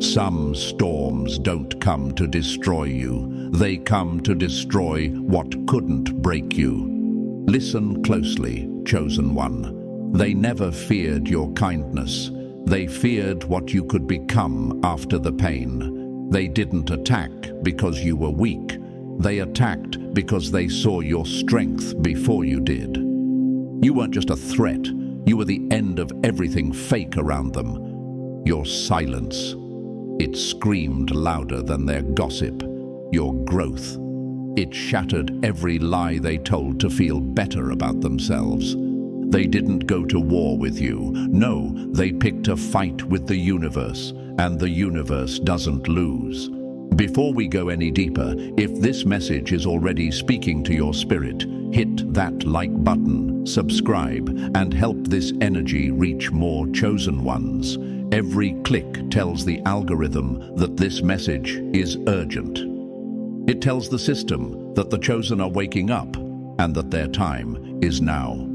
Some storms don't come to destroy you. They come to destroy what couldn't break you. Listen closely, chosen one. They never feared your kindness. They feared what you could become after the pain. They didn't attack because you were weak. They attacked because they saw your strength before you did. You weren't just a threat. You were the end of everything fake around them. Your silence. It screamed louder than their gossip. Your growth. It shattered every lie they told to feel better about themselves. They didn't go to war with you. No, they picked a fight with the universe, and the universe doesn't lose. Before we go any deeper, if this message is already speaking to your spirit, hit that like button, subscribe, and help this energy reach more chosen ones. Every click tells the algorithm that this message is urgent. It tells the system that the chosen are waking up and that their time is now.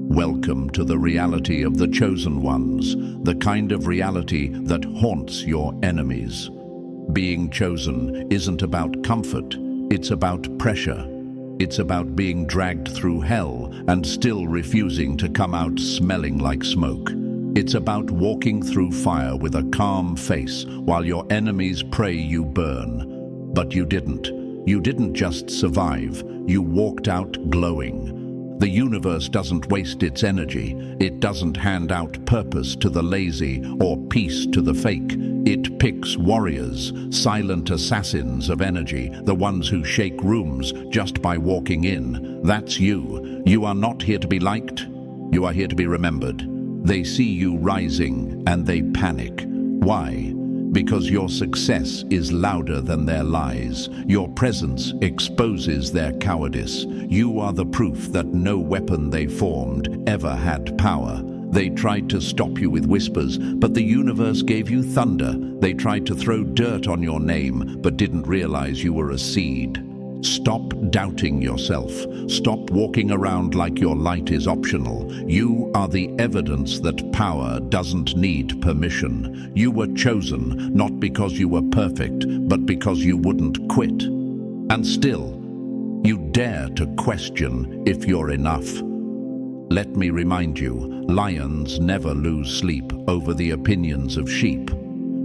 Welcome to the reality of the chosen ones, the kind of reality that haunts your enemies. Being chosen isn't about comfort, it's about pressure. It's about being dragged through hell and still refusing to come out smelling like smoke. It's about walking through fire with a calm face while your enemies pray you burn. But you didn't. You didn't just survive, you walked out glowing. The universe doesn't waste its energy. It doesn't hand out purpose to the lazy or peace to the fake. It picks warriors, silent assassins of energy, the ones who shake rooms just by walking in. That's you. You are not here to be liked. You are here to be remembered. They see you rising and they panic. Why? Because your success is louder than their lies. Your presence exposes their cowardice. You are the proof that no weapon they formed ever had power. They tried to stop you with whispers, but the universe gave you thunder. They tried to throw dirt on your name, but didn't realize you were a seed. Stop doubting yourself. Stop walking around like your light is optional. You are the evidence that power doesn't need permission. You were chosen, not because you were perfect, but because you wouldn't quit. And still, you dare to question if you're enough. Let me remind you, lions never lose sleep over the opinions of sheep.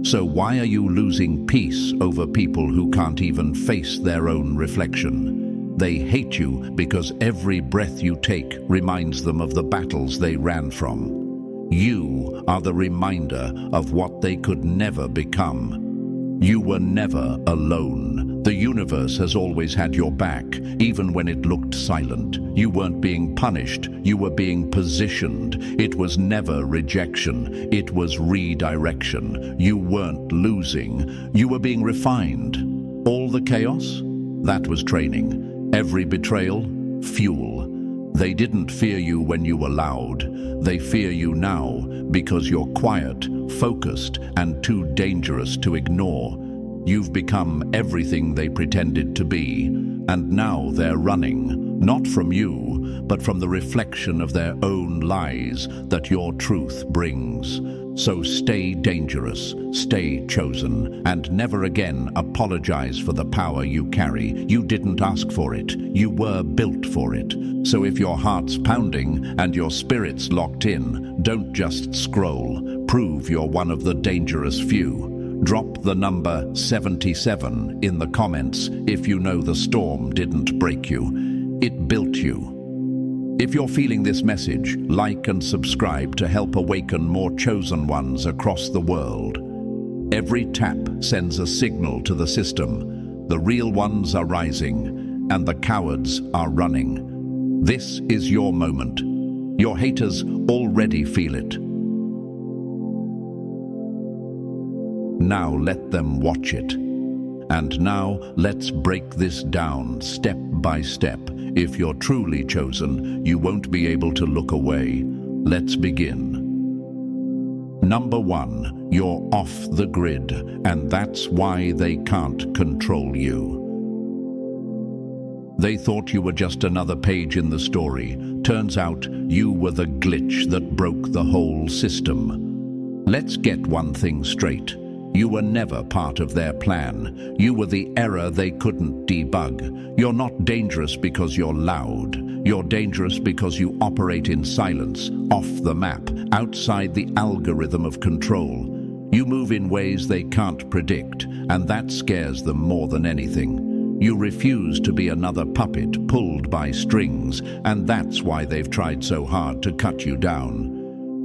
So why are you losing peace over people who can't even face their own reflection? They hate you because every breath you take reminds them of the battles they ran from. You are the reminder of what they could never become. You were never alone. The universe has always had your back, even when it looked silent. You weren't being punished, you were being positioned. It was never rejection, it was redirection. You weren't losing, you were being refined. All the chaos? That was training. Every betrayal? Fuel. They didn't fear you when you were loud. They fear you now because you're quiet, focused, and too dangerous to ignore. You've become everything they pretended to be, and now they're running, not from you, but from the reflection of their own lies that your truth brings. So stay dangerous, stay chosen, and never again apologize for the power you carry. You didn't ask for it, you were built for it. So if your heart's pounding and your spirit's locked in, don't just scroll. Prove you're one of the dangerous few. Drop the number 77 in the comments if you know the storm didn't break you. It built you. If you're feeling this message, like and subscribe to help awaken more chosen ones across the world. Every tap sends a signal to the system. The real ones are rising, and the cowards are running. This is your moment. Your haters already feel it. Now let them watch it. And now let's break this down step by step. If you're truly chosen, you won't be able to look away. Let's begin. Number 1, you're off the grid, and that's why they can't control you. They thought you were just another page in the story. Turns out you were the glitch that broke the whole system. Let's get one thing straight. You were never part of their plan. You were the error they couldn't debug. You're not dangerous because you're loud. You're dangerous because you operate in silence, off the map, outside the algorithm of control. You move in ways they can't predict, and that scares them more than anything. You refuse to be another puppet pulled by strings, and that's why they've tried so hard to cut you down.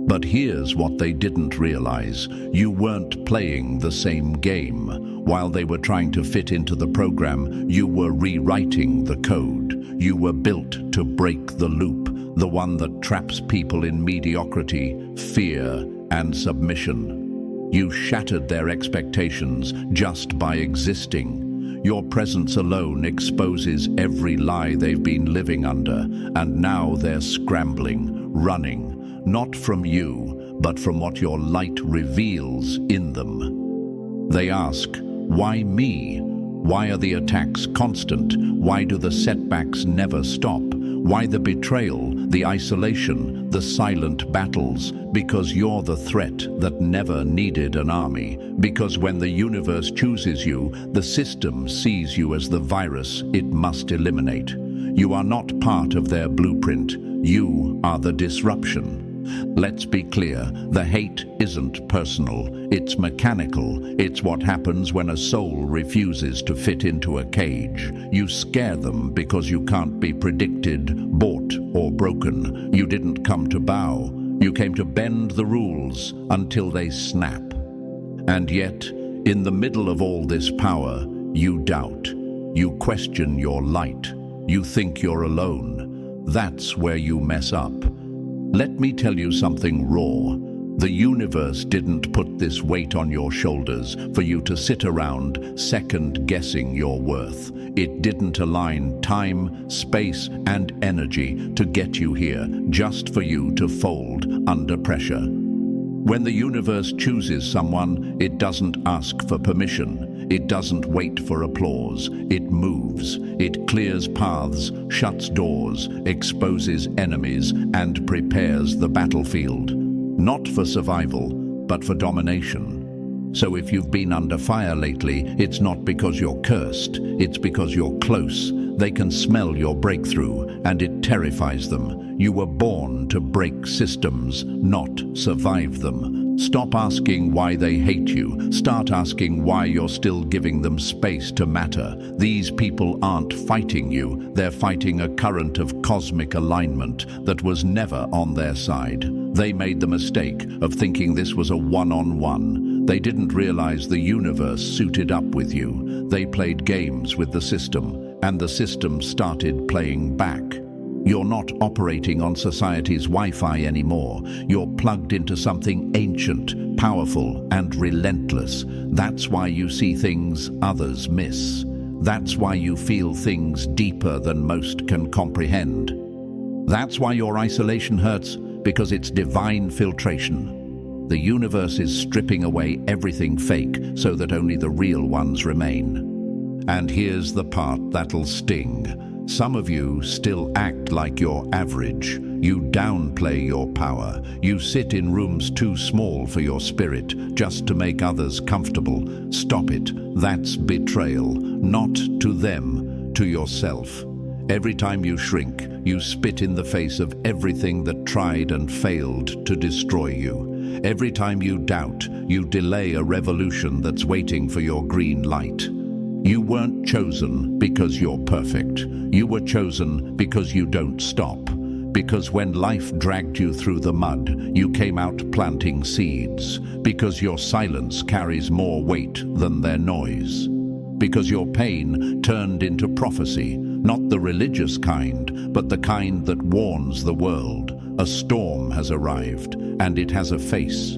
But here's what they didn't realize. You weren't playing the same game. While they were trying to fit into the program, you were rewriting the code. You were built to break the loop, the one that traps people in mediocrity, fear, and submission. You shattered their expectations just by existing. Your presence alone exposes every lie they've been living under, and now they're scrambling, running. Not from you, but from what your light reveals in them. They ask, why me? Why are the attacks constant? Why do the setbacks never stop? Why the betrayal, the isolation, the silent battles? Because you're the threat that never needed an army. Because when the universe chooses you, the system sees you as the virus it must eliminate. You are not part of their blueprint. You are the disruption. Let's be clear, the hate isn't personal, it's mechanical. It's what happens when a soul refuses to fit into a cage. You scare them because you can't be predicted, bought, or broken. You didn't come to bow. You came to bend the rules until they snap. And yet, in the middle of all this power, you doubt. You question your light. You think you're alone. That's where you mess up. Let me tell you something raw. The universe didn't put this weight on your shoulders for you to sit around second-guessing your worth. It didn't align time, space, and energy to get you here just for you to fold under pressure. When the universe chooses someone, it doesn't ask for permission. It doesn't wait for applause. It moves. It clears paths, shuts doors, exposes enemies, and prepares the battlefield. Not for survival, but for domination. So if you've been under fire lately, it's not because you're cursed. It's because you're close. They can smell your breakthrough, and it terrifies them. You were born to break systems, not survive them. Stop asking why they hate you. Start asking why you're still giving them space to matter. These people aren't fighting you. They're fighting a current of cosmic alignment that was never on their side. They made the mistake of thinking this was a one-on-one. They didn't realize the universe suited up with you. They played games with the system, and the system started playing back. You're not operating on society's Wi-Fi anymore. You're plugged into something ancient, powerful, and relentless. That's why you see things others miss. That's why you feel things deeper than most can comprehend. That's why your isolation hurts, because it's divine filtration. The universe is stripping away everything fake so that only the real ones remain. And here's the part that'll sting. Some of you still act like you're average. You downplay your power. You sit in rooms too small for your spirit, just to make others comfortable. Stop it. That's betrayal. Not to them, to yourself. Every time you shrink, you spit in the face of everything that tried and failed to destroy you. Every time you doubt, you delay a revolution that's waiting for your green light. You weren't chosen because you're perfect. You were chosen because you don't stop. Because when life dragged you through the mud, you came out planting seeds. Because your silence carries more weight than their noise. Because your pain turned into prophecy, not the religious kind, but the kind that warns the world. A storm has arrived, and it has a face.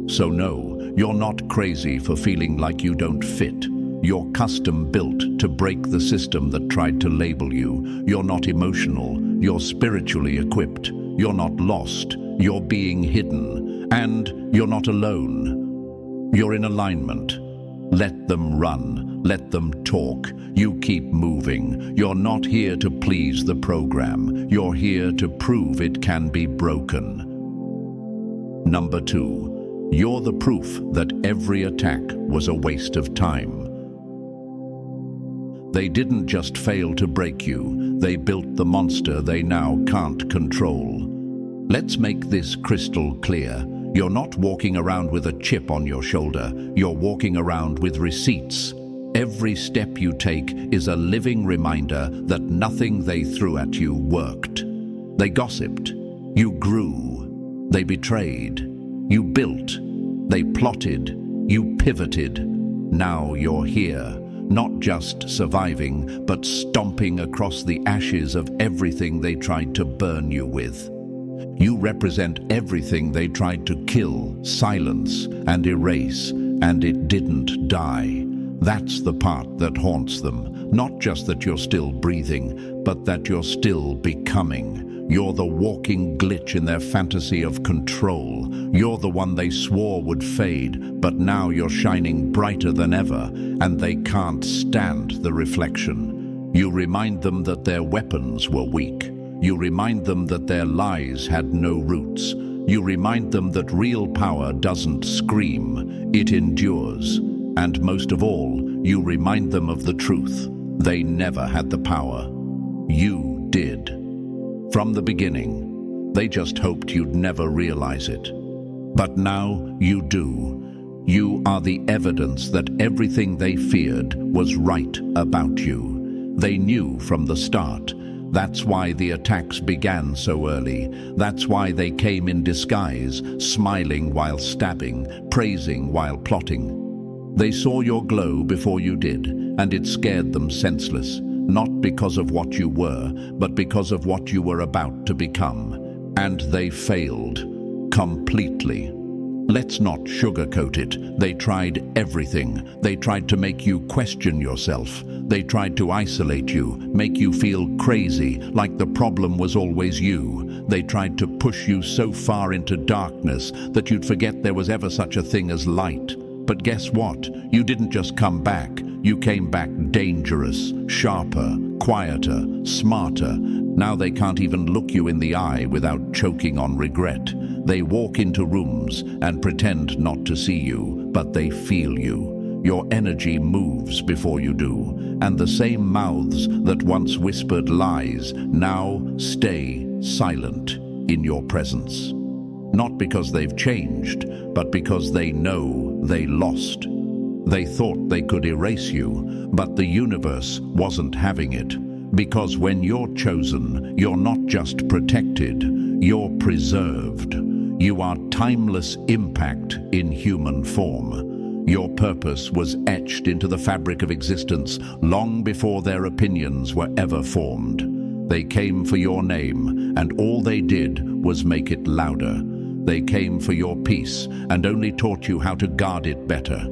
So no, you're not crazy for feeling like you don't fit. You're custom built to break the system that tried to label you. You're not emotional. You're spiritually equipped. You're not lost. You're being hidden. And you're not alone. You're in alignment. Let them run. Let them talk. You keep moving. You're not here to please the program. You're here to prove it can be broken. Number 2. You're the proof that every attack was a waste of time. They didn't just fail to break you, they built the monster they now can't control. Let's make this crystal clear. You're not walking around with a chip on your shoulder, you're walking around with receipts. Every step you take is a living reminder that nothing they threw at you worked. They gossiped, you grew. They betrayed, you built. They plotted, you pivoted. Now you're here, not just surviving, but stomping across the ashes of everything they tried to burn you with. You represent everything they tried to kill, silence, and erase, and it didn't die. That's the part that haunts them. Not just that you're still breathing, but that you're still becoming. You're the walking glitch in their fantasy of control. You're the one they swore would fade, but now you're shining brighter than ever, and they can't stand the reflection. You remind them that their weapons were weak. You remind them that their lies had no roots. You remind them that real power doesn't scream, it endures. And most of all, you remind them of the truth. They never had the power. You did. From the beginning, they just hoped you'd never realize it. But now you do. You are the evidence that everything they feared was right about you. They knew from the start. That's why the attacks began so early. That's why they came in disguise, smiling while stabbing, praising while plotting. They saw your glow before you did, and it scared them senseless. Not because of what you were, but because of what you were about to become. And they failed. Completely. Let's not sugarcoat it. They tried everything. They tried to make you question yourself. They tried to isolate you, make you feel crazy, like the problem was always you. They tried to push you so far into darkness that you'd forget there was ever such a thing as light. But guess what? You didn't just come back. You came back dangerous, sharper, quieter, smarter. Now they can't even look you in the eye without choking on regret. They walk into rooms and pretend not to see you, but they feel you. Your energy moves before you do, and the same mouths that once whispered lies now stay silent in your presence. Not because they've changed, but because they know they lost. They thought they could erase you, but the universe wasn't having it. Because when you're chosen, you're not just protected, you're preserved. You are timeless impact in human form. Your purpose was etched into the fabric of existence long before their opinions were ever formed. They came for your name, and all they did was make it louder. They came for your peace and only taught you how to guard it better.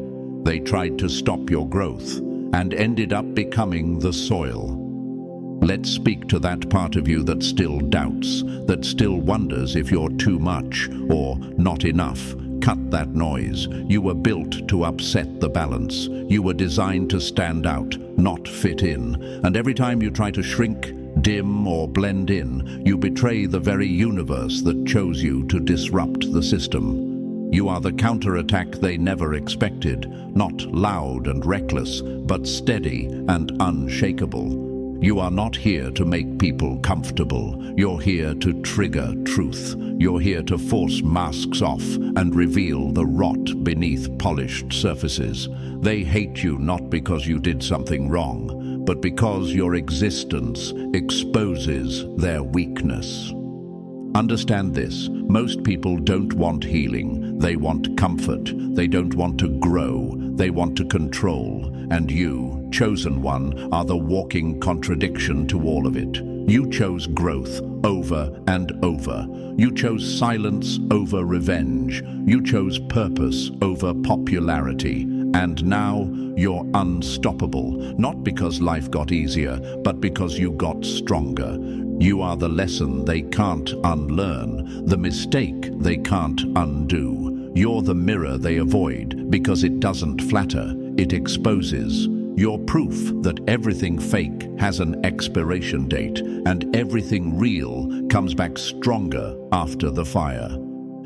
They tried to stop your growth and ended up becoming the soil. Let's speak to that part of you that still doubts, that still wonders if you're too much or not enough. Cut that noise. You were built to upset the balance. You were designed to stand out, not fit in. And every time you try to shrink, dim, or blend in, you betray the very universe that chose you to disrupt the system. You are the counterattack they never expected, not loud and reckless, but steady and unshakable. You are not here to make people comfortable. You're here to trigger truth. You're here to force masks off and reveal the rot beneath polished surfaces. They hate you not because you did something wrong, but because your existence exposes their weakness. Understand this, most people don't want healing, they want comfort. They don't want to grow, they want to control. And you, chosen one, are the walking contradiction to all of it. You chose growth over and over. You chose silence over revenge. You chose purpose over popularity. And now you're unstoppable, not because life got easier, but because you got stronger. You are the lesson they can't unlearn, the mistake they can't undo. You're the mirror they avoid because it doesn't flatter, it exposes. You're proof that everything fake has an expiration date and everything real comes back stronger after the fire.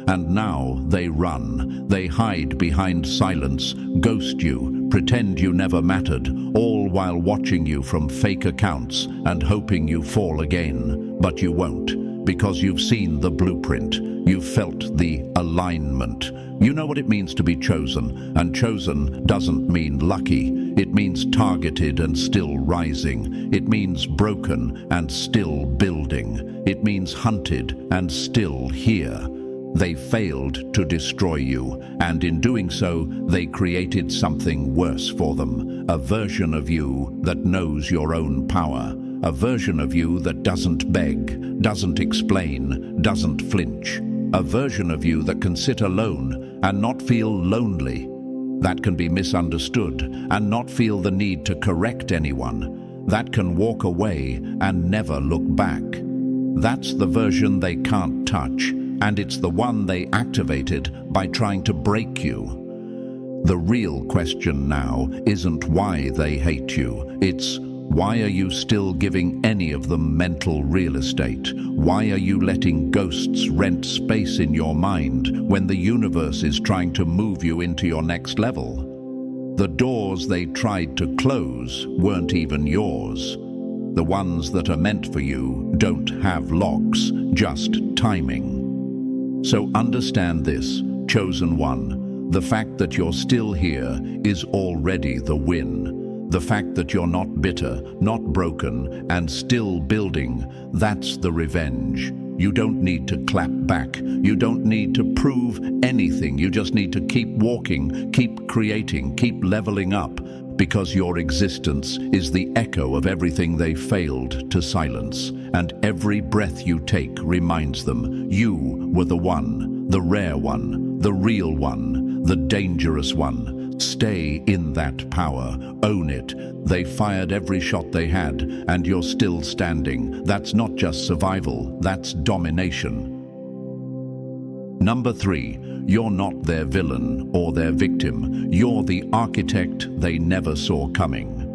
And now they run. They hide behind silence, ghost you, pretend you never mattered, all while watching you from fake accounts and hoping you fall again. But you won't, because you've seen the blueprint. You've felt the alignment. You know what it means to be chosen, and chosen doesn't mean lucky. It means targeted and still rising. It means broken and still building. It means hunted and still here. They failed to destroy you, and in doing so, they created something worse for them. A version of you that knows your own power. A version of you that doesn't beg, doesn't explain, doesn't flinch. A version of you that can sit alone and not feel lonely. That can be misunderstood and not feel the need to correct anyone. That can walk away and never look back. That's the version they can't touch, and it's the one they activated by trying to break you. The real question now isn't why they hate you. It's why are you still giving any of them mental real estate? Why are you letting ghosts rent space in your mind when the universe is trying to move you into your next level? The doors they tried to close weren't even yours. The ones that are meant for you don't have locks, just timing. So understand this, chosen one. The fact that you're still here is already the win. The fact that you're not bitter, not broken, and still building, that's the revenge. You don't need to clap back. You don't need to prove anything. You just need to keep walking, keep creating, keep leveling up, because your existence is the echo of everything they failed to silence. And every breath you take reminds them you were the one, the rare one, the real one, the dangerous one. Stay in that power. Own it. They fired every shot they had, and you're still standing. That's not just survival, that's domination. Number 3, you're not their villain or their victim. You're the architect they never saw coming.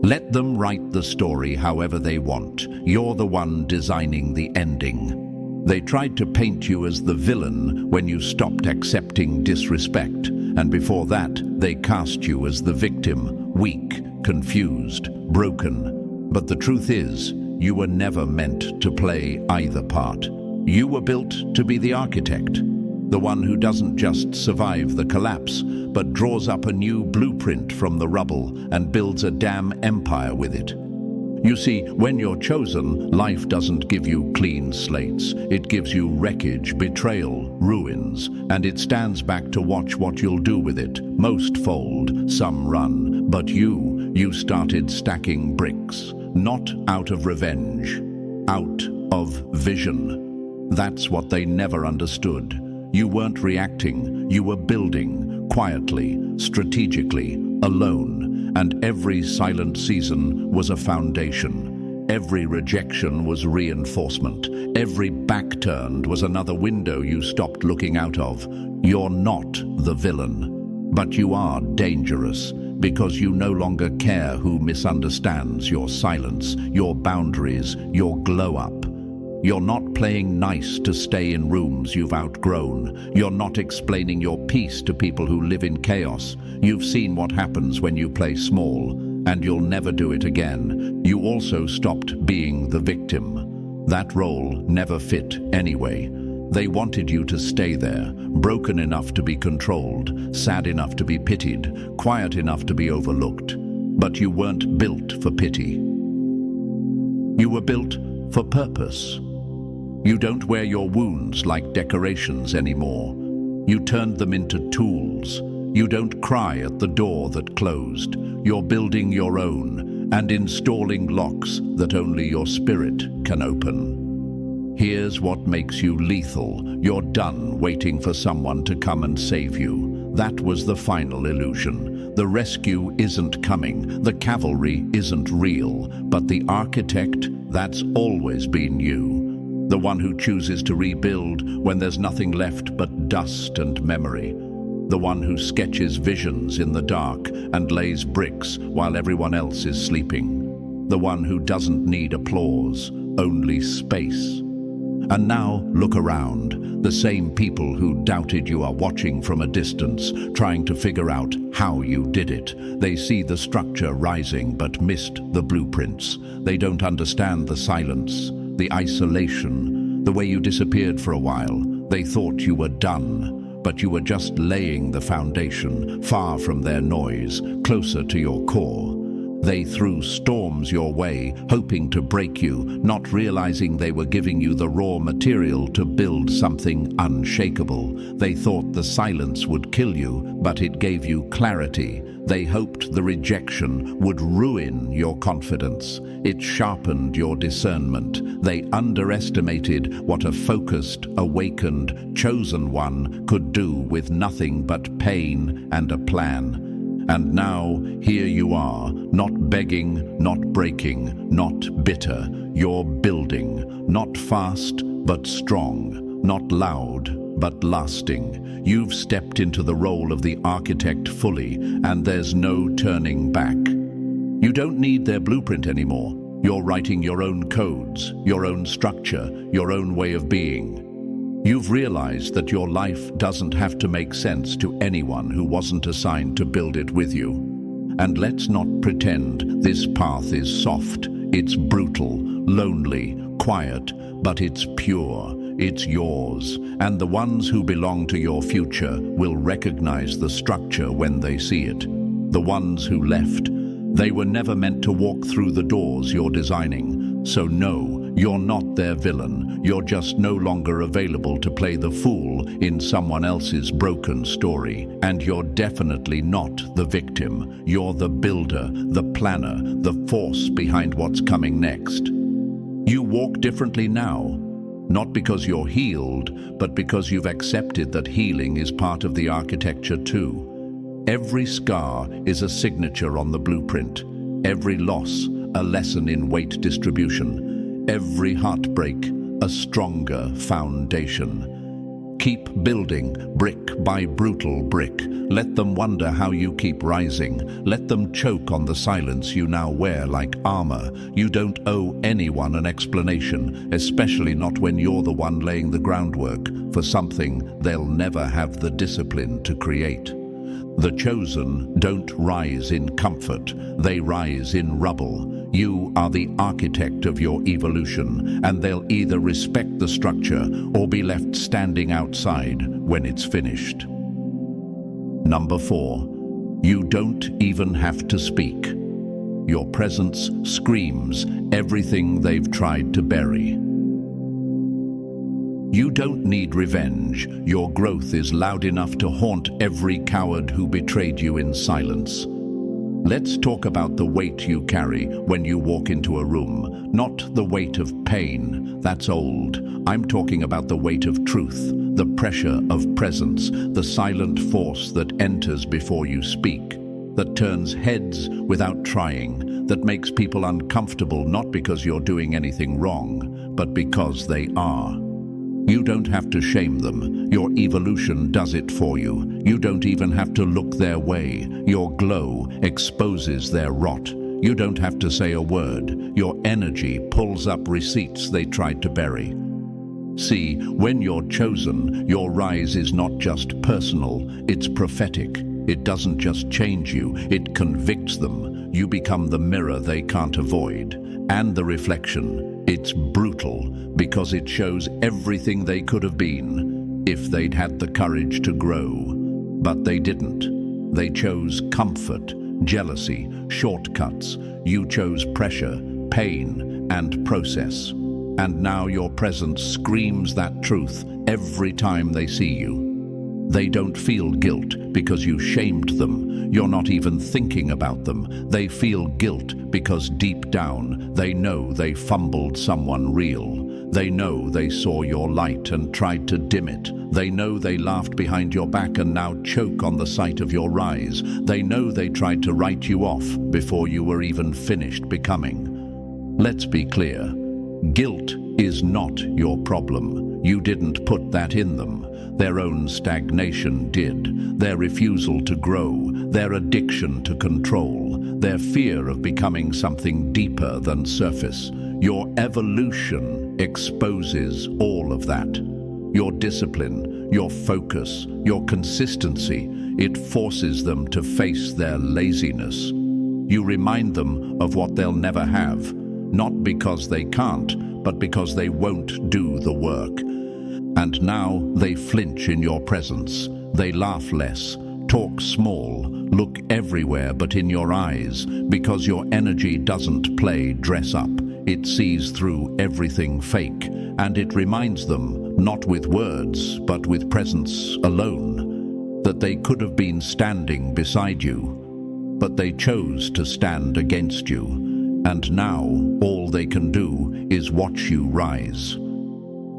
Let them write the story however they want. You're the one designing the ending. They tried to paint you as the villain when you stopped accepting disrespect, and before that, they cast you as the victim, weak, confused, broken. But the truth is, you were never meant to play either part. You were built to be the architect, the one who doesn't just survive the collapse, but draws up a new blueprint from the rubble and builds a damn empire with it. You see, when you're chosen, life doesn't give you clean slates. It gives you wreckage, betrayal, ruins, and it stands back to watch what you'll do with it. Most fold, some run, but you started stacking bricks, not out of revenge, out of vision. That's what they never understood. You weren't reacting, you were building, quietly, strategically, alone. And every silent season was a foundation. Every rejection was reinforcement. Every back turned was another window you stopped looking out of. You're not the villain, but you are dangerous because you no longer care who misunderstands your silence, your boundaries, your glow up. You're not playing nice to stay in rooms you've outgrown. You're not explaining your peace to people who live in chaos. You've seen what happens when you play small, and you'll never do it again. You also stopped being the victim. That role never fit anyway. They wanted you to stay there, broken enough to be controlled, sad enough to be pitied, quiet enough to be overlooked. But you weren't built for pity. You were built for purpose. You don't wear your wounds like decorations anymore. You turned them into tools. You don't cry at the door that closed. You're building your own and installing locks that only your spirit can open. Here's what makes you lethal. You're done waiting for someone to come and save you. That was the final illusion. The rescue isn't coming. The cavalry isn't real. But the architect, that's always been you. The one who chooses to rebuild when there's nothing left but dust and memory. The one who sketches visions in the dark and lays bricks while everyone else is sleeping. The one who doesn't need applause, only space. And now look around. The same people who doubted you are watching from a distance, trying to figure out how you did it. They see the structure rising but missed the blueprints. They don't understand the silence, the isolation, the way you disappeared for a while. They thought you were done, but you were just laying the foundation, far from their noise, closer to your core. They threw storms your way, hoping to break you, not realizing they were giving you the raw material to build something unshakable. They thought the silence would kill you, but it gave you clarity. They hoped the rejection would ruin your confidence. It sharpened your discernment. They underestimated what a focused, awakened, chosen one could do with nothing but pain and a plan. And now, here you are, not begging, not breaking, not bitter. You're building, not fast, but strong, not loud, but lasting. You've stepped into the role of the architect fully, and there's no turning back. You don't need their blueprint anymore. You're writing your own codes, your own structure, your own way of being. You've realized that your life doesn't have to make sense to anyone who wasn't assigned to build it with you. And let's not pretend this path is soft. It's brutal, lonely, quiet, but it's pure. It's yours. And the ones who belong to your future will recognize the structure when they see it. The ones who left, they were never meant to walk through the doors you're designing. So no, you're not their villain. You're just no longer available to play the fool in someone else's broken story. And you're definitely not the victim. You're the builder, the planner, the force behind what's coming next. You walk differently now, not because you're healed, but because you've accepted that healing is part of the architecture too. Every scar is a signature on the blueprint. Every loss, a lesson in weight distribution. Every heartbreak, a stronger foundation. Keep building, brick by brutal brick. Let them wonder how you keep rising. Let them choke on the silence you now wear like armor. You don't owe anyone an explanation, especially not when you're the one laying the groundwork for something they'll never have the discipline to create. The chosen don't rise in comfort, they rise in rubble. You are the architect of your evolution, and they'll either respect the structure or be left standing outside when it's finished. Number 4, you don't even have to speak. Your presence screams everything they've tried to bury. You don't need revenge. Your growth is loud enough to haunt every coward who betrayed you in silence. Let's talk about the weight you carry when you walk into a room, not the weight of pain. That's old. I'm talking about the weight of truth, the pressure of presence, the silent force that enters before you speak, that turns heads without trying, that makes people uncomfortable not because you're doing anything wrong, but because they are. You don't have to shame them. Your evolution does it for you. You don't even have to look their way. Your glow exposes their rot. You don't have to say a word. Your energy pulls up receipts they tried to bury. See, when you're chosen, your rise is not just personal, it's prophetic. It doesn't just change you, it convicts them. You become the mirror they can't avoid. And the reflection. It's brutal because it shows everything they could have been if they'd had the courage to grow. But they didn't. They chose comfort, jealousy, shortcuts. You chose pressure, pain, and process. And now your presence screams that truth every time they see you. They don't feel guilt because you shamed them. You're not even thinking about them. They feel guilt because deep down they know they fumbled someone real. They know they saw your light and tried to dim it. They know they laughed behind your back and now choke on the sight of your rise. They know they tried to write you off before you were even finished becoming. Let's be clear. Guilt is not your problem. You didn't put that in them. Their own stagnation did. Their refusal to grow, their addiction to control, their fear of becoming something deeper than surface. Your evolution exposes all of that. Your discipline, your focus, your consistency, it forces them to face their laziness. You remind them of what they'll never have, not because they can't, but because they won't do the work. And now they flinch in your presence. They laugh less, talk small, look everywhere but in your eyes, because your energy doesn't play dress up. It sees through everything fake, and it reminds them, not with words, but with presence alone, that they could have been standing beside you, but they chose to stand against you, and now all they can do is watch you rise.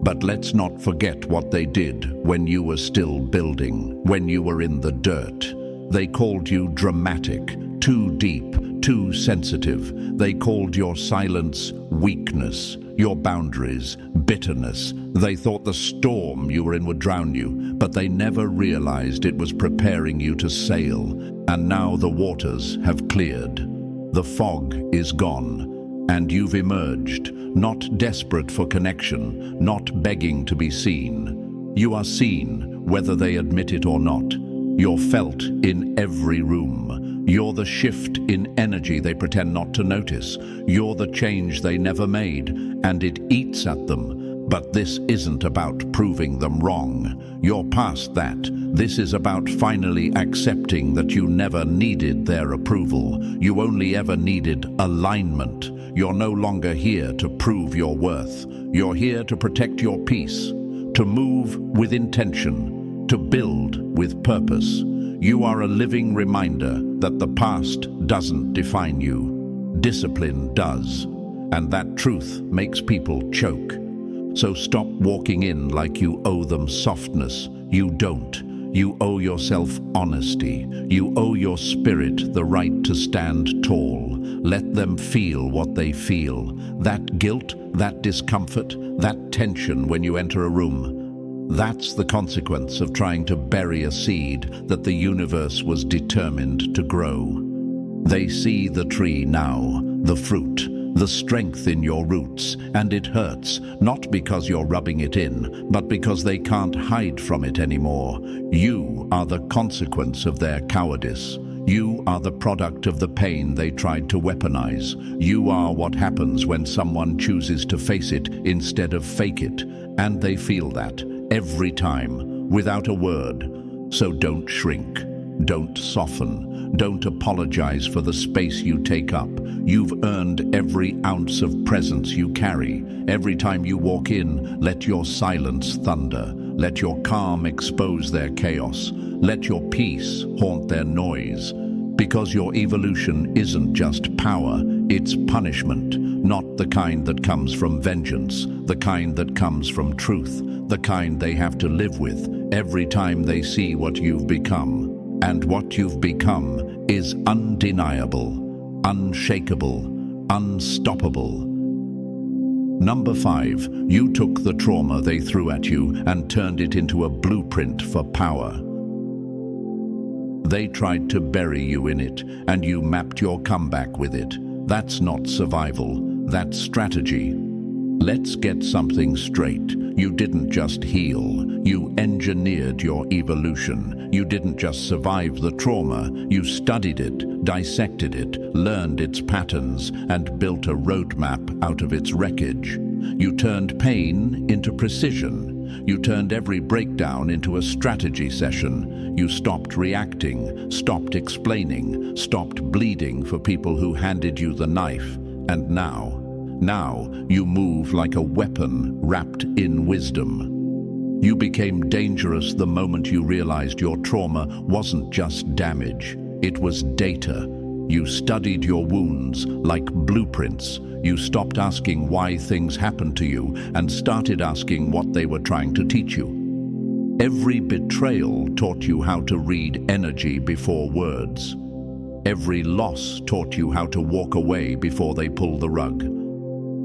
But let's not forget what they did when you were still building, when you were in the dirt. They called you dramatic, too deep, too sensitive. They called your silence weakness, your boundaries bitterness. They thought the storm you were in would drown you, but they never realized it was preparing you to sail. And now the waters have cleared. The fog is gone, and you've emerged, not desperate for connection, not begging to be seen. You are seen, whether they admit it or not. You're felt in every room. You're the shift in energy they pretend not to notice. You're the change they never made, and it eats at them. But this isn't about proving them wrong. You're past that. This is about finally accepting that you never needed their approval. You only ever needed alignment. You're no longer here to prove your worth. You're here to protect your peace, to move with intention, to build with purpose. You are a living reminder that the past doesn't define you. Discipline does, and that truth makes people choke. So stop walking in like you owe them softness. You don't. You owe yourself honesty. You owe your spirit the right to stand tall. Let them feel what they feel. That guilt, that discomfort, that tension when you enter a room. That's the consequence of trying to bury a seed that the universe was determined to grow. They see the tree now, the fruit, the strength in your roots, and it hurts, not because you're rubbing it in, but because they can't hide from it anymore. You are the consequence of their cowardice. You are the product of the pain they tried to weaponize. You are what happens when someone chooses to face it instead of fake it, and they feel that every time, without a word. So don't shrink, don't soften, don't apologize for the space you take up. You've earned every ounce of presence you carry. Every time you walk in, let your silence thunder. Let your calm expose their chaos. Let your peace haunt their noise. Because your evolution isn't just power, it's punishment. Not the kind that comes from vengeance, the kind that comes from truth, the kind they have to live with every time they see what you've become. And what you've become is undeniable, unshakable, unstoppable. Number 5, you took the trauma they threw at you and turned it into a blueprint for power. They tried to bury you in it, and you mapped your comeback with it. That's not survival, that's strategy. Let's get something straight. You didn't just heal, you engineered your evolution. You didn't just survive the trauma, you studied it, dissected it, learned its patterns, and built a roadmap out of its wreckage. You turned pain into precision. You turned every breakdown into a strategy session. You stopped reacting, stopped explaining, stopped bleeding for people who handed you the knife. And now you move like a weapon wrapped in wisdom. You became dangerous the moment you realized your trauma wasn't just damage, it was data. You studied your wounds like blueprints. You stopped asking why things happened to you and started asking what they were trying to teach you. Every betrayal taught you how to read energy before words. Every loss taught you how to walk away before they pull the rug.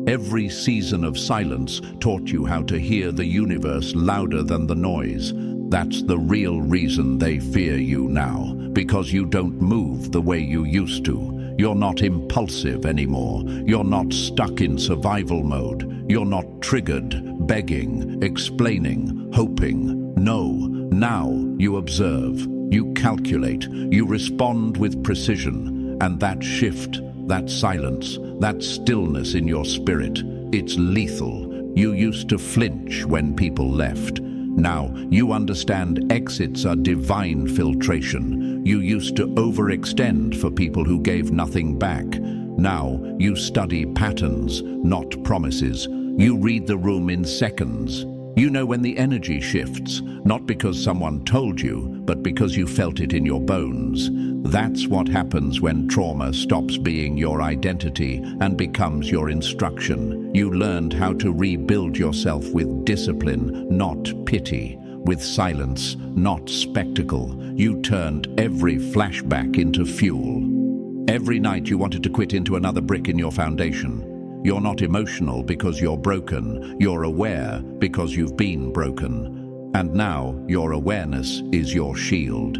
Every season of silence taught you how to hear the universe louder than the noise. That's the real reason they fear you now, because you don't move the way you used to. You're not impulsive anymore. You're not stuck in survival mode. You're not triggered, begging, explaining, hoping. No, now you observe, you calculate, you respond with precision, and that shift, that silence, that stillness in your spirit, it's lethal. You used to flinch when people left. Now, you understand exits are divine filtration. You used to overextend for people who gave nothing back. Now, you study patterns, not promises. You read the room in seconds. You know when the energy shifts, not because someone told you, but because you felt it in your bones. That's what happens when trauma stops being your identity and becomes your instruction. You learned how to rebuild yourself with discipline, not pity, with silence, not spectacle. You turned every flashback into fuel. Every night you wanted to quit into another brick in your foundation. You're not emotional because you're broken. You're aware because you've been broken. And now your awareness is your shield.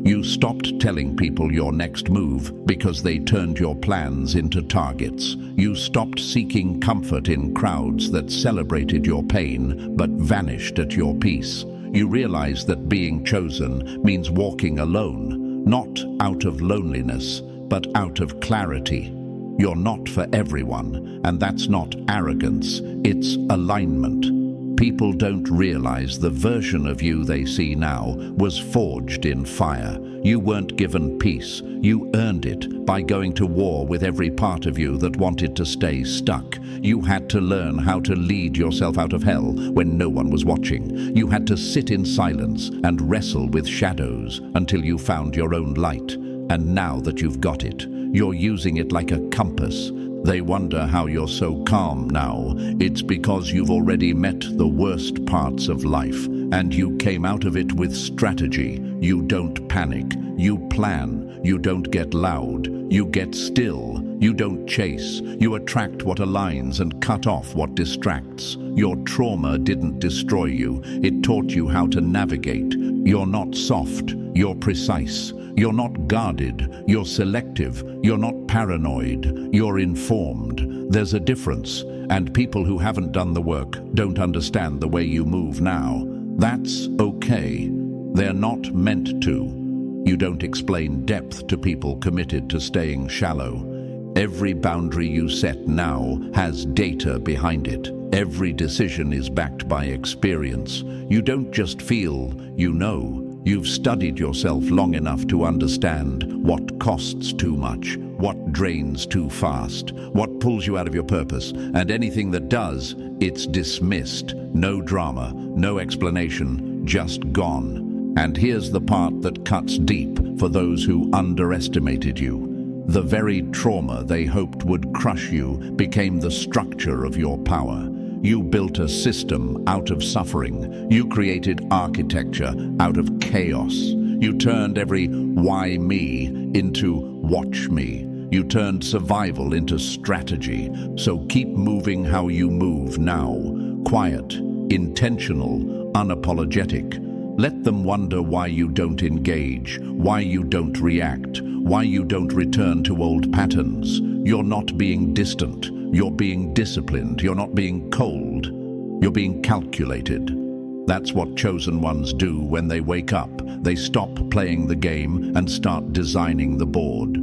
You stopped telling people your next move because they turned your plans into targets. You stopped seeking comfort in crowds that celebrated your pain but vanished at your peace. You realized that being chosen means walking alone, not out of loneliness, but out of clarity. You're not for everyone, and that's not arrogance, it's alignment. People don't realize the version of you they see now was forged in fire. You weren't given peace. You earned it by going to war with every part of you that wanted to stay stuck. You had to learn how to lead yourself out of hell when no one was watching. You had to sit in silence and wrestle with shadows until you found your own light. And now that you've got it, you're using it like a compass. They wonder how you're so calm now. It's because you've already met the worst parts of life, and you came out of it with strategy. You don't panic. You plan. You don't get loud. You get still. You don't chase. You attract what aligns and cut off what distracts. Your trauma didn't destroy you. It taught you how to navigate. You're not soft. You're precise. You're not guarded, you're selective, you're not paranoid, you're informed. There's a difference, and people who haven't done the work don't understand the way you move now. That's okay. They're not meant to. You don't explain depth to people committed to staying shallow. Every boundary you set now has data behind it. Every decision is backed by experience. You don't just feel, you know. You've studied yourself long enough to understand what costs too much, what drains too fast, what pulls you out of your purpose, and anything that does, it's dismissed. No drama, no explanation, just gone. And here's the part that cuts deep for those who underestimated you. The very trauma they hoped would crush you became the structure of your power. You built a system out of suffering. You created architecture out of chaos. You turned every why me into watch me. You turned survival into strategy. So keep moving how you move now. Quiet, intentional, unapologetic. Let them wonder why you don't engage, why you don't react, why you don't return to old patterns. You're not being distant. You're being disciplined. You're not being cold. You're being calculated. That's what chosen ones do when they wake up. They stop playing the game and start designing the board.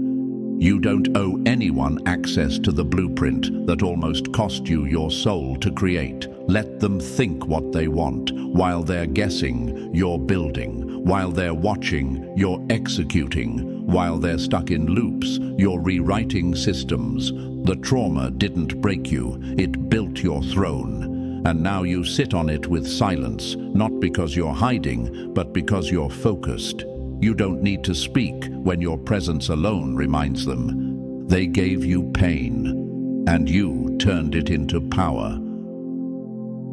You don't owe anyone access to the blueprint that almost cost you your soul to create. Let them think what they want. While they're guessing, you're building. While they're watching, you're executing. While they're stuck in loops, you're rewriting systems. The trauma didn't break you, it built your throne. And now you sit on it with silence, not because you're hiding, but because you're focused. You don't need to speak when your presence alone reminds them. They gave you pain, and you turned it into power.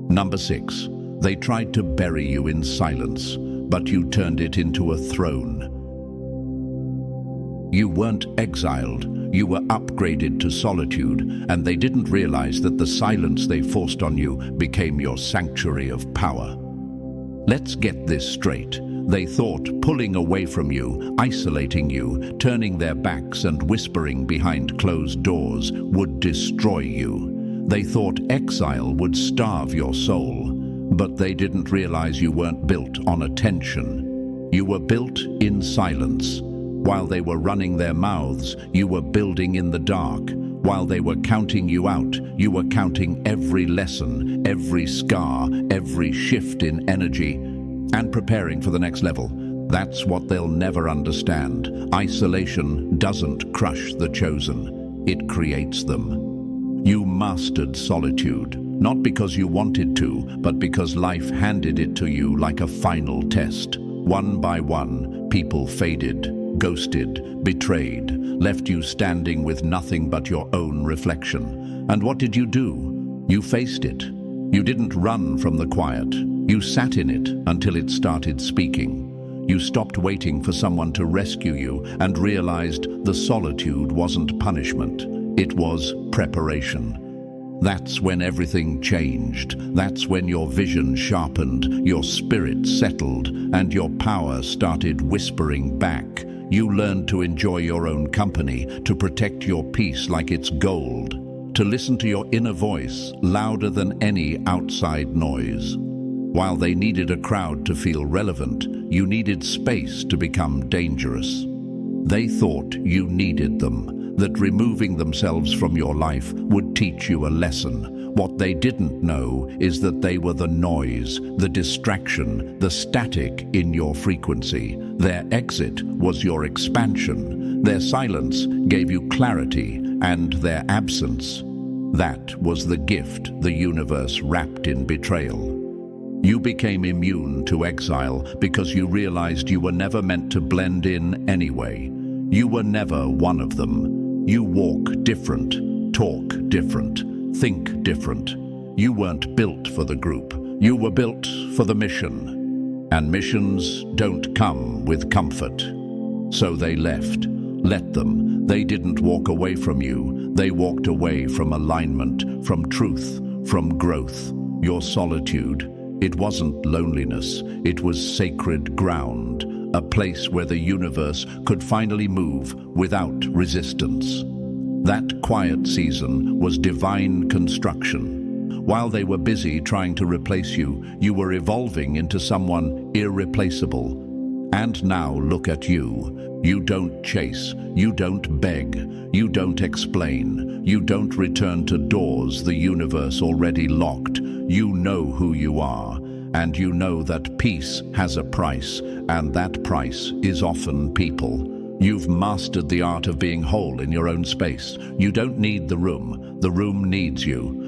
Number 6, they tried to bury you in silence, but you turned it into a throne. You weren't exiled, you were upgraded to solitude, and they didn't realize that the silence they forced on you became your sanctuary of power. Let's get this straight. They thought pulling away from you, isolating you, turning their backs and whispering behind closed doors would destroy you. They thought exile would starve your soul, but they didn't realize you weren't built on attention. You were built in silence. While they were running their mouths, you were building in the dark. While they were counting you out, you were counting every lesson, every scar, every shift in energy, and preparing for the next level. That's what they'll never understand. Isolation doesn't crush the chosen. It creates them. You mastered solitude, not because you wanted to, but because life handed it to you like a final test. One by one, people faded, ghosted, betrayed, left you standing with nothing but your own reflection. And what did you do? You faced it. You didn't run from the quiet. You sat in it until it started speaking. You stopped waiting for someone to rescue you and realized the solitude wasn't punishment. It was preparation. That's when everything changed. That's when your vision sharpened, your spirit settled, and your power started whispering back. You learned to enjoy your own company, to protect your peace like it's gold, to listen to your inner voice louder than any outside noise. While they needed a crowd to feel relevant, you needed space to become dangerous. They thought you needed them, that removing themselves from your life would teach you a lesson. What they didn't know is that they were the noise, the distraction, the static in your frequency. Their exit was your expansion. Their silence gave you clarity, and their absence, that was the gift the universe wrapped in betrayal. You became immune to exile because you realized you were never meant to blend in anyway. You were never one of them. You walk different, talk different, think different. You weren't built for the group. You were built for the mission. And missions don't come with comfort. So they left. Let them. They didn't walk away from you. They walked away from alignment, from truth, from growth. Your solitude. It wasn't loneliness. It was sacred ground. A place where the universe could finally move without resistance. That quiet season was divine construction. While they were busy trying to replace you, you were evolving into someone irreplaceable. And now look at you. You don't chase, you don't beg, you don't explain, you don't return to doors the universe already locked. You know who you are, and you know that peace has a price, and that price is often people. You've mastered the art of being whole in your own space. You don't need the room needs you.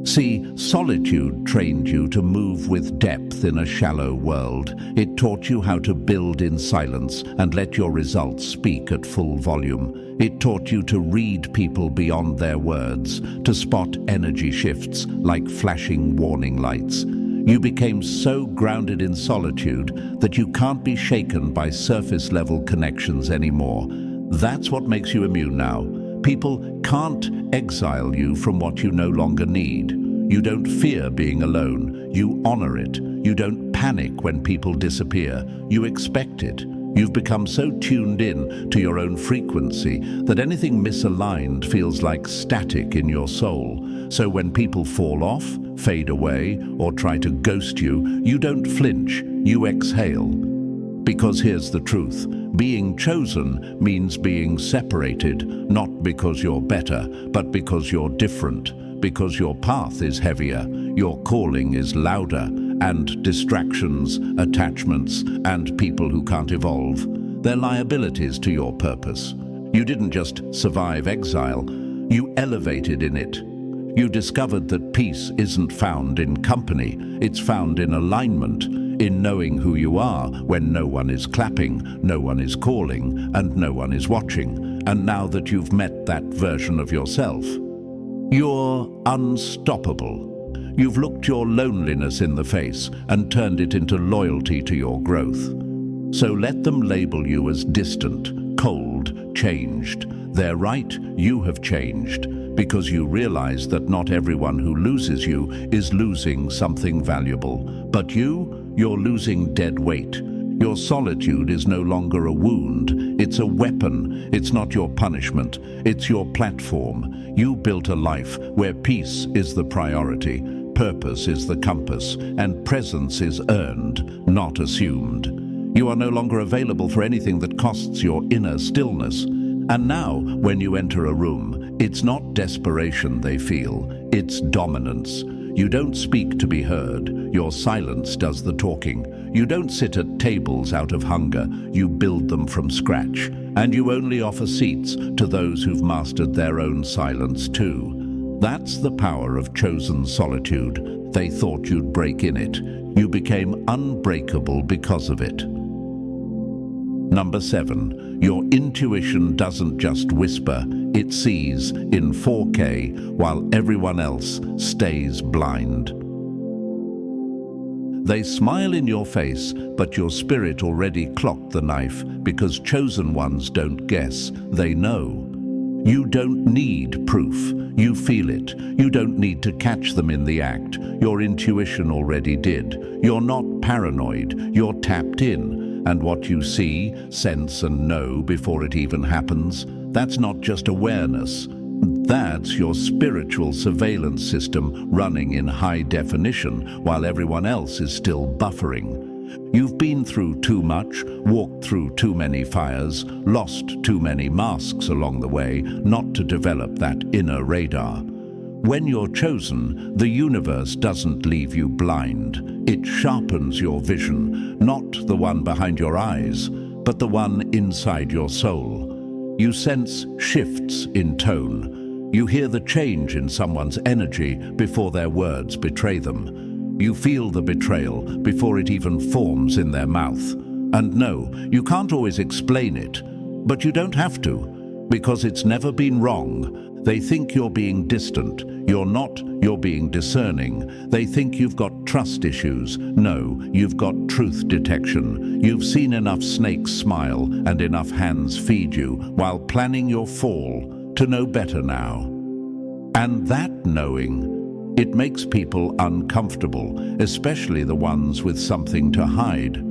See, solitude trained you to move with depth in a shallow world. It taught you how to build in silence and let your results speak at full volume. It taught you to read people beyond their words, to spot energy shifts like flashing warning lights. You became so grounded in solitude that you can't be shaken by surface-level connections anymore. That's what makes you immune now. People can't exile you from what you no longer need. You don't fear being alone. You honor it. You don't panic when people disappear. You expect it. You've become so tuned in to your own frequency that anything misaligned feels like static in your soul. So when people fall off, fade away, or try to ghost you, you don't flinch. You exhale. Because here's the truth. Being chosen means being separated, not because you're better, but because you're different, because your path is heavier, your calling is louder, and distractions, attachments, and people who can't evolve, they're liabilities to your purpose. You didn't just survive exile, you elevated in it. You discovered that peace isn't found in company, it's found in alignment, in knowing who you are when no one is clapping, no one is calling, and no one is watching. And now that you've met that version of yourself, you're unstoppable. You've looked your loneliness in the face and turned it into loyalty to your growth. So let them label you as distant, cold, changed. They're right, you have changed. because you realize that not everyone who loses you is losing something valuable. But you're losing dead weight. Your solitude is no longer a wound, it's a weapon. It's not your punishment, it's your platform. You built a life where peace is the priority, purpose is the compass, and presence is earned, not assumed. You are no longer available for anything that costs your inner stillness. And now, when you enter a room, it's not desperation they feel, it's dominance. You don't speak to be heard, your silence does the talking. You don't sit at tables out of hunger, you build them from scratch. And you only offer seats to those who've mastered their own silence too. That's the power of chosen solitude. They thought you'd break in it. You became unbreakable because of it. Number 7, your intuition doesn't just whisper, it sees in 4K while everyone else stays blind. They smile in your face, but your spirit already clocked the knife because chosen ones don't guess, they know. You don't need proof, you feel it. You don't need to catch them in the act. Your intuition already did. You're not paranoid, you're tapped in. And what you see, sense and know before it even happens, that's not just awareness. That's your spiritual surveillance system running in high definition while everyone else is still buffering. You've been through too much, walked through too many fires, lost too many masks along the way, not to develop that inner radar. When you're chosen, the universe doesn't leave you blind. It sharpens your vision, not the one behind your eyes, but the one inside your soul. You sense shifts in tone. You hear the change in someone's energy before their words betray them. You feel the betrayal before it even forms in their mouth. And no, you can't always explain it, but you don't have to, because it's never been wrong. They think you're being distant. You're not, you're being discerning. They think you've got trust issues. No, you've got truth detection. You've seen enough snakes smile and enough hands feed you while planning your fall to know better now. And that knowing, it makes people uncomfortable, especially the ones with something to hide.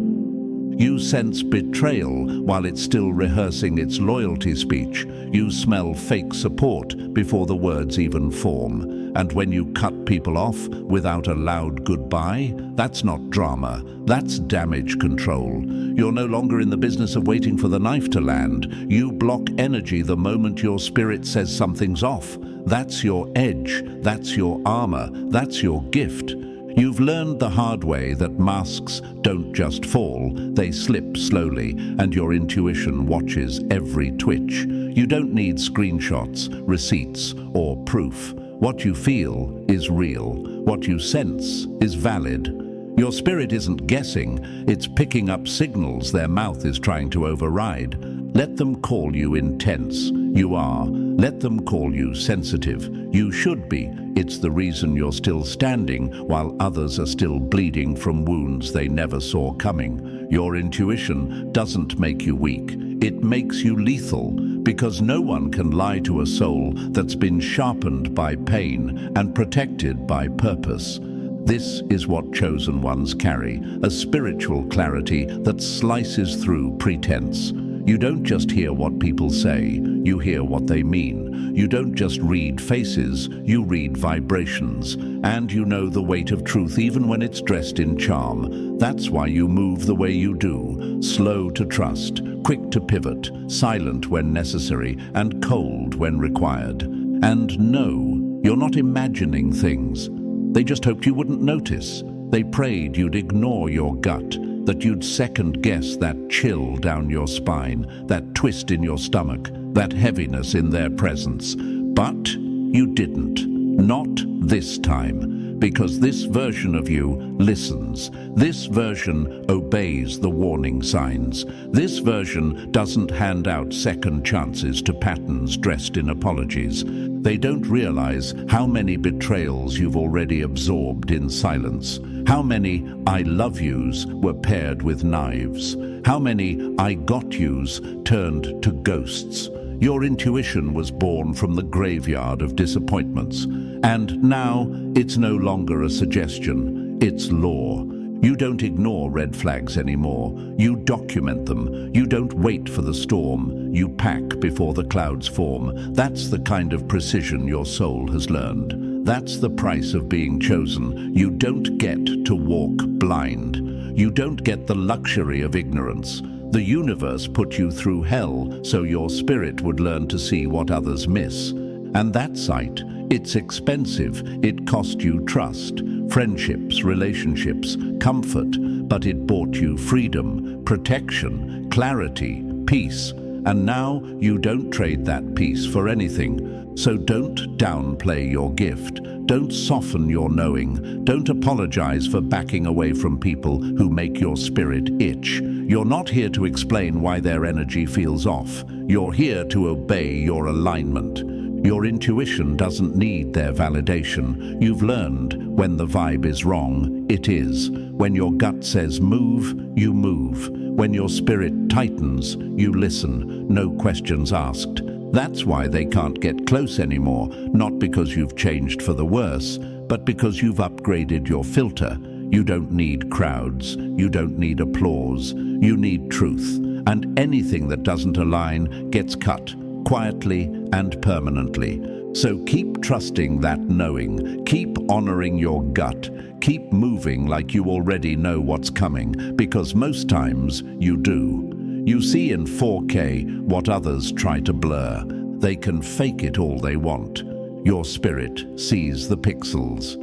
You sense betrayal while it's still rehearsing its loyalty speech. You smell fake support before the words even form. And when you cut people off without a loud goodbye, that's not drama, that's damage control. You're no longer in the business of waiting for the knife to land. You block energy the moment your spirit says something's off. That's your edge, that's your armor, that's your gift. You've learned the hard way that masks don't just fall, they slip slowly, and your intuition watches every twitch. You don't need screenshots, receipts, or proof. What you feel is real. What you sense is valid. Your spirit isn't guessing, it's picking up signals their mouth is trying to override. Let them call you intense. You are. Let them call you sensitive. You should be. It's the reason you're still standing while others are still bleeding from wounds they never saw coming. Your intuition doesn't make you weak. It makes you lethal, because no one can lie to a soul that's been sharpened by pain and protected by purpose. This is what chosen ones carry, a spiritual clarity that slices through pretense. You don't just hear what people say, you hear what they mean. You don't just read faces, you read vibrations. And you know the weight of truth even when it's dressed in charm. That's why you move the way you do, slow to trust, quick to pivot, silent when necessary, and cold when required. And no, you're not imagining things. They just hoped you wouldn't notice. They prayed you'd ignore your gut, that you'd second-guess that chill down your spine, that twist in your stomach, that heaviness in their presence. But you didn't. Not this time, because this version of you listens. This version obeys the warning signs. This version doesn't hand out second chances to patterns dressed in apologies. They don't realize how many betrayals you've already absorbed in silence. How many I love yous were paired with knives. How many I got yous turned to ghosts. Your intuition was born from the graveyard of disappointments, and now it's no longer a suggestion, it's law. You don't ignore red flags anymore. You document them. You don't wait for the storm. You pack before the clouds form. That's the kind of precision your soul has learned. That's the price of being chosen. You don't get to walk blind. You don't get the luxury of ignorance. The universe put you through hell so your spirit would learn to see what others miss. And that sight, it's expensive. It cost you trust, friendships, relationships, comfort, but it bought you freedom, protection, clarity, peace. And now you don't trade that peace for anything. So don't downplay your gift. Don't soften your knowing. Don't apologize for backing away from people who make your spirit itch. You're not here to explain why their energy feels off. You're here to obey your alignment. Your intuition doesn't need their validation. You've learned when the vibe is wrong, it is. When your gut says move, you move. When your spirit tightens, you listen, no questions asked. That's why they can't get close anymore, not because you've changed for the worse, but because you've upgraded your filter. You don't need crowds, you don't need applause, you need truth. And anything that doesn't align gets cut, quietly and permanently. So keep trusting that knowing, keep honoring your gut, keep moving like you already know what's coming, because most times you do. You see in 4K what others try to blur. They can fake it all they want. Your spirit sees the pixels.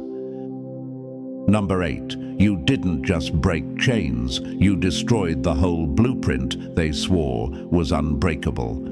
Number 8, you didn't just break chains, you destroyed the whole blueprint they swore was unbreakable.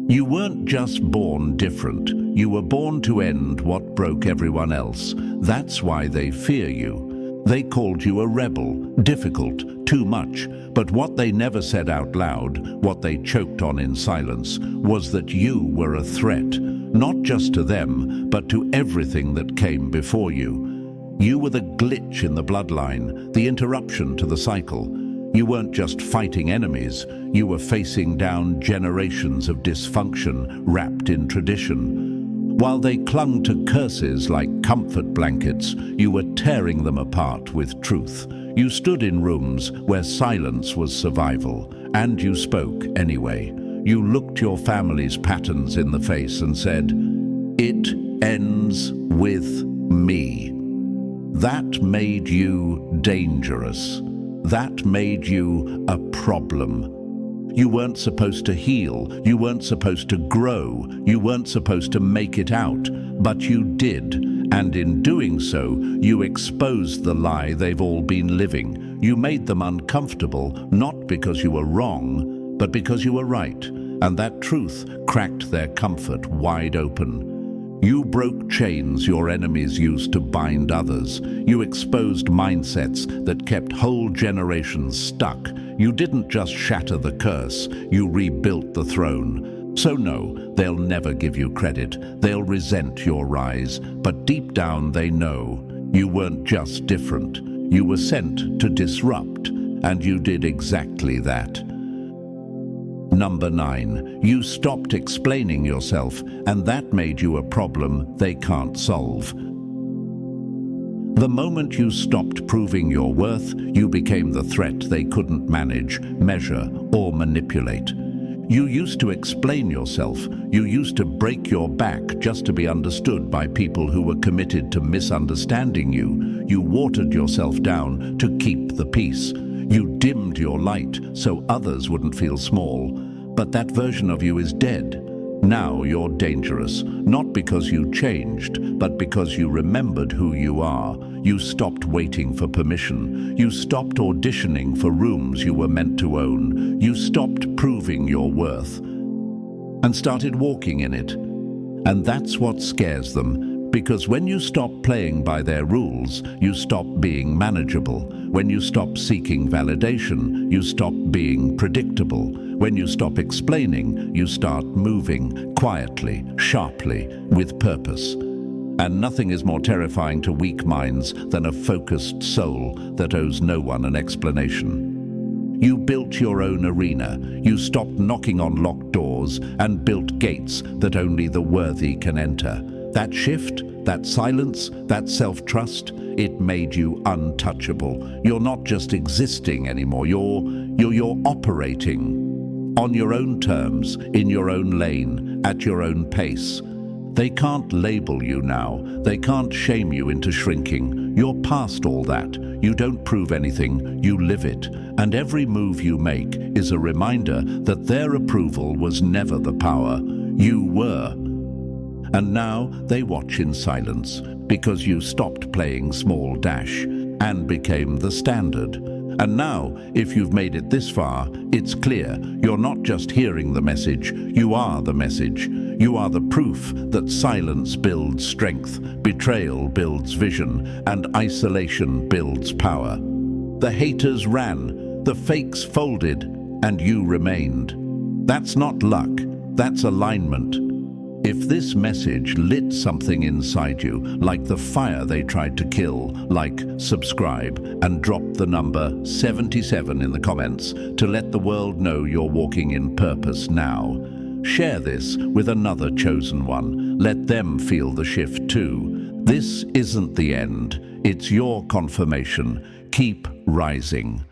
You weren't just born different, you were born to end what broke everyone else. That's why they fear you. They called you a rebel, difficult, too much, but what they never said out loud, what they choked on in silence, was that you were a threat, not just to them, but to everything that came before you. You were the glitch in the bloodline, the interruption to the cycle. You weren't just fighting enemies, you were facing down generations of dysfunction wrapped in tradition. While they clung to curses like comfort blankets, you were tearing them apart with truth. You stood in rooms where silence was survival, and you spoke anyway. You looked your family's patterns in the face and said, "It ends with me." That made you dangerous. That made you a problem. You weren't supposed to heal, you weren't supposed to grow, you weren't supposed to make it out, but you did. And in doing so, you exposed the lie they've all been living. You made them uncomfortable, not because you were wrong, but because you were right. And that truth cracked their comfort wide open. You broke chains your enemies used to bind others. You exposed mindsets that kept whole generations stuck. You didn't just shatter the curse, you rebuilt the throne. So no, they'll never give you credit. They'll resent your rise. But deep down they know you weren't just different. You were sent to disrupt, and you did exactly that. Number 9, you stopped explaining yourself, and that made you a problem they can't solve. The moment you stopped proving your worth, you became the threat they couldn't manage, measure, or manipulate. You used to explain yourself. You used to break your back just to be understood by people who were committed to misunderstanding you. You watered yourself down to keep the peace. You dimmed your light so others wouldn't feel small. But that version of you is dead. Now you're dangerous, not because you changed, but because you remembered who you are. You stopped waiting for permission. You stopped auditioning for rooms you were meant to own. You stopped proving your worth and started walking in it. And that's what scares them, because when you stop playing by their rules, you stop being manageable. When you stop seeking validation, you stop being predictable. When you stop explaining, you start moving quietly, sharply, with purpose. And nothing is more terrifying to weak minds than a focused soul that owes no one an explanation. You built your own arena. You stopped knocking on locked doors doors and built gates that only the worthy can enter. That shift, that silence, that self-trust, it made you untouchable. You're not just existing anymore, you're operating on your own terms, in your own lane, at your own pace. They can't label you now. They can't shame you into shrinking. You're past all that. You don't prove anything, you live it. And every move you make is a reminder that their approval was never the power. You were. And now they watch in silence because you stopped playing small dash and became the standard. And now, if you've made it this far, it's clear you're not just hearing the message, you are the message. You are the proof that silence builds strength, betrayal builds vision, and isolation builds power. The haters ran, the fakes folded, and you remained. That's not luck, that's alignment. If this message lit something inside you, like the fire they tried to kill, like, subscribe, and drop the number 77 in the comments to let the world know you're walking in purpose now. Share this with another chosen one. Let them feel the shift too. This isn't the end. It's your confirmation. Keep rising.